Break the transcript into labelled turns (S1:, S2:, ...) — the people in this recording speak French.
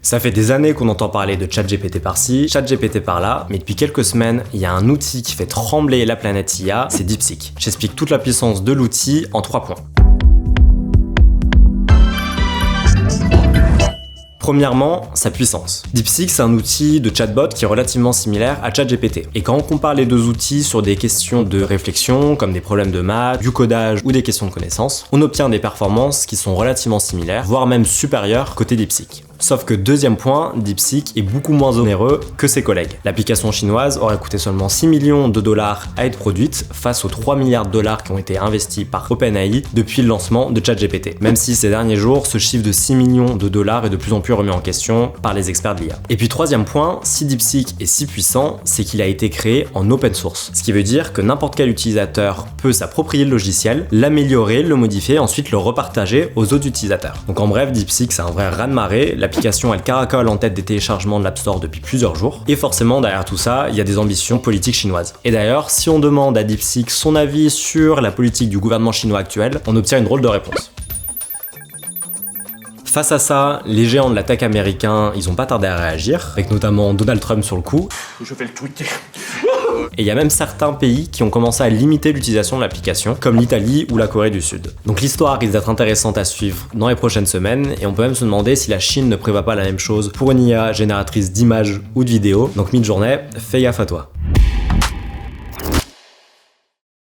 S1: Ça fait des années qu'on entend parler de ChatGPT par-ci, ChatGPT par-là, mais depuis quelques semaines, il y a un outil qui fait trembler la planète IA, c'est DeepSeek. J'explique toute la puissance de l'outil en 3 points. Premièrement, sa puissance. DeepSeek, c'est un outil de chatbot qui est relativement similaire à ChatGPT. Et quand on compare les deux outils sur des questions de réflexion, comme des problèmes de maths, du codage ou des questions de connaissances, on obtient des performances qui sont relativement similaires, voire même supérieures côté DeepSeek. Sauf que deuxième point, DeepSeek est beaucoup moins onéreux que ses collègues. L'application chinoise aurait coûté seulement 6 millions de dollars à être produite face aux 3 milliards de dollars qui ont été investis par OpenAI depuis le lancement de ChatGPT. Même si ces derniers jours, ce chiffre de 6 millions de dollars est de plus en plus remis en question par les experts de l'IA. Et puis troisième point, si DeepSeek est si puissant, c'est qu'il a été créé en open source. Ce qui veut dire que n'importe quel utilisateur peut s'approprier le logiciel, l'améliorer, le modifier et ensuite le repartager aux autres utilisateurs. Donc en bref, DeepSeek c'est un vrai raz-de-marée. L'application elle caracole en tête des téléchargements de l'App Store depuis plusieurs jours. Et forcément derrière tout ça, il y a des ambitions politiques chinoises. Et d'ailleurs, si on demande à DeepSeek son avis sur la politique du gouvernement chinois actuel, on obtient une drôle de réponse. Face à ça, les géants de la tech américains, ils ont pas tardé à réagir, avec notamment Donald Trump sur le coup.
S2: Je vais le tweeter.
S1: Et il y a même certains pays qui ont commencé à limiter l'utilisation de l'application, comme l'Italie ou la Corée du Sud. Donc l'histoire risque d'être intéressante à suivre dans les prochaines semaines, et on peut même se demander si la Chine ne prévoit pas la même chose pour une IA génératrice d'images ou de vidéos. Donc Midjourney, fais gaffe à toi.